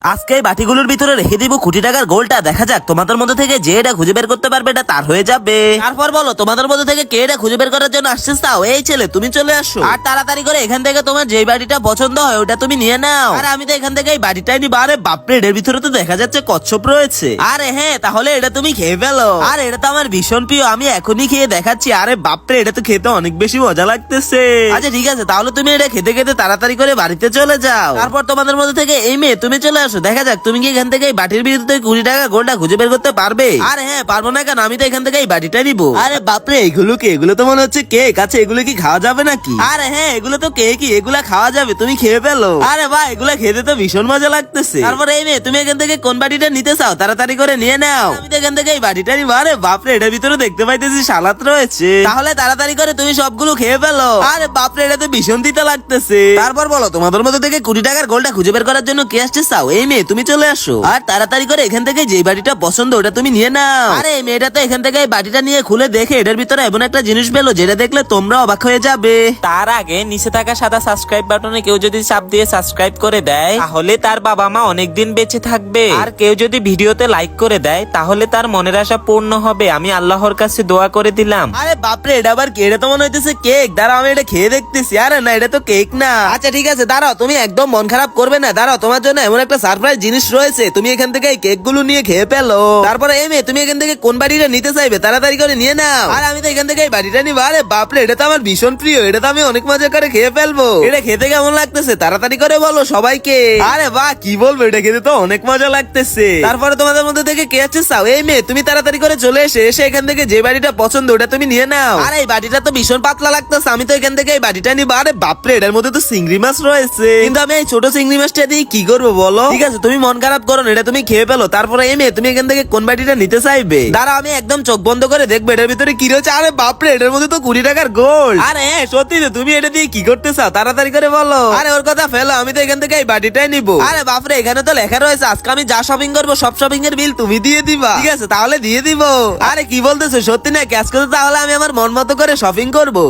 আজকে এই বাটিগুলোর ভিতরে রেখে দিব কোটি টাকার গোলটা। দেখা যাক তোমাদের মধ্যে থেকে যে এটা খুঁজে বের করতে পারবে এটা তার হয়ে যাবে। তারপর বলো তোমাদের মধ্যে থেকে কে এটা খুঁজে বের করার জন্য আসছে? তাও এই ছেলে তুমি চলে আসো আর তাড়াতাড়ি করে এখান থেকে তোমার যে বাড়িটা পছন্দ হয় ওটা তুমি নিয়ে নাও। আর আমি তো এখান থেকে এই বাড়িটাই নিবো। আরে বাপরে, এর ভিতরে তো দেখা যাচ্ছে কচ্ছপ রয়েছে। আরে হ্যাঁ, তাহলে এটা তুমি খেয়ে ফেলো। আর এটা তো আমার ভীষণ প্রিয়, আমি এখনই খেয়ে দেখাচ্ছি। আরে বাপরে, এটা তো খেতে অনেক বেশি মজা লাগতেছে। আচ্ছা ঠিক আছে, তাহলে তুমি এটা খেতে খেতে তাড়াতাড়ি করে বাড়িতে চলে যাও। তারপর তোমাদের মধ্যে থেকে এই মেয়ে তুমি চলে আসো। দেখা যাক তুমি কি এখান থেকে এই বাটির বিরুদ্ধে 20 টাকা গোলটা খুঁজে বের করতে পারবে। আর হ্যাঁ, পারবো না কেন, আমি তো এখান থেকে এই বাটিটা নিবো। আরে বাপরে, এগুলো কি? এগুলো তো মনে হচ্ছে কেক। আচ্ছা এগুলো কি খাওয়া যাবে নাকি? আরে হ্যাঁ, এগুলো তো কেকই, এগুলা খাওয়া যাবে, তুমি খেয়ে ফেলো। আরে বাহ, এগুলা খেতে তো ভীষণ মজা লাগতেছে। তারপর এই মেয়ে তুমি এখান থেকে কোন বাটিটা নিতে চাও তাড়াতাড়ি করে নিয়ে নাও। আমি তো এখান থেকে এই বাটিটা নিবো। আরে বাপরে, এটার ভিতরে দেখতে পাইতেছি সালাদ রয়েছে। তাহলে তাড়াতাড়ি করে তুমি সবগুলো খেয়ে ফেলো। আরে বাপরে, এটা তো ভীষণ তিতা লাগতেছে। তারপর বলো তোমাদের মধ্যে থেকে 20 টাকার গোলটা খুঁজে বের করার জন্য কে আসছে? চাও এই মেয়ে তুমি চলে আসো আর তাড়াতাড়ি করে এখান থেকে যে বাটিটা পছন্দ ওটা তুমি নিয়ে নাও। আরে এই মেয়েটা তো এখান থেকে এই বাটিটা নিয়ে খুলে দেখে এটার ভিতরে এমন একটা জিনিস পেলো যেটা দেখলে তোমরা অবাক হয়ে যাবে। তার আগে নিচে থাকা সাদা সাবস্ক্রাইব বাটনে কেউ যদি চাপ দিয়ে সাবস্ক্রাইব করে দেয় তাহলে তার বাবা মা অনেকদিন বেঁচে থাকবে। আর কেউ যদি ভিডিওতে লাইক করে দেয় তাহলে তার মনের আশা পূর্ণ হবে। আমি আল্লাহর কাছে দোয়া করে দিলাম। আরে বাপরে, এটা আবার কি? এটা তো মনে হইতেছে কেক। দাঁড়াও আমি এটা খেয়ে দেখতেছি। আরে না, এটা তো কেক না। আচ্ছা ঠিক আছে, দাঁড়াও, তুমি একদম মন খারাপ করবে না। দাঁড়াও, তোমার জন্য এমন একটা সারপ্রাইজ জিনিস রয়েছে। তুমি এখান থেকে এই কেক গুলো নিয়ে খেয়ে ফেলো। তারপরে এই মেয়ে তুমি এখান থেকে কোন বাড়িটা নিতে চাইবে তাড়াতাড়ি করে নিয়ে নাও। আর আমি তো এখান থেকে এই বাড়িটা নিবো। আরে বাপরে, এটা তো আমার ভীষণ প্রিয়। এটা তো আমি অনেক মজা করে খেয়ে ফেলবো। এটা খেতে কেমন লাগতেছে তাড়াতাড়ি করে বলো সবাইকে। আরে বাহ, কি বলবো, এটা খেতে তো অনেক মজা লাগতেছে। তারপরে তোমাদের মধ্যে থেকে কে আছে? চাও এই মেয়ে তুমি তাড়াতাড়ি করে চলে এসে এখান থেকে যে বাড়িটা পছন্দ ওটা তুমি নিয়ে নাও। আর এই বাড়িটা তো ভীষণ পাতলা লাগতেছে, আমি তো এখান থেকে এই বাড়িটা নিবো। আরে বাপরে, এটার মধ্যে তো চিংড়ি মাছ রয়েছে, কিন্তু আমি এই ছোট চিংড়ি মাছটা দিয়ে কি করবো বলো? ঠিক আছে, তুমি মন খারাপ করো না, এটা তুমি খেয়ে ফেলো। তারপরে এই মেয়ে তুমি এখান থেকে কোন বাড়িটা নিতে চাইবে? দাঁড়াও আমি একদম চোখ বন্ধ করে দেখবো এটার ভিতরে কি রয়েছে। আরে বাপরে, এটার মধ্যে তো 20 টাকার গোল। আরে হ্যাঁ সত্যি তো, তুমি এটা দিয়ে কি করতে চাও তাড়াতাড়ি করে বলো। আরে ওর কথা ফেলো, আমি তো এখান থেকে এই বাড়িটাই নিবো। আরে বাপরে, এখানে তো লেখা রয়েছে আজকে আমি যা শপিং করবো সব শপিং এর বিল তুমি দিয়ে দিবা। ঠিক আছে, তাহলে দিয়ে দিব। আরে কি বলতেছো, সত্যি না? ক্যাশ করে তাহলে আমি আমার মন মতো করে শপিং করবো।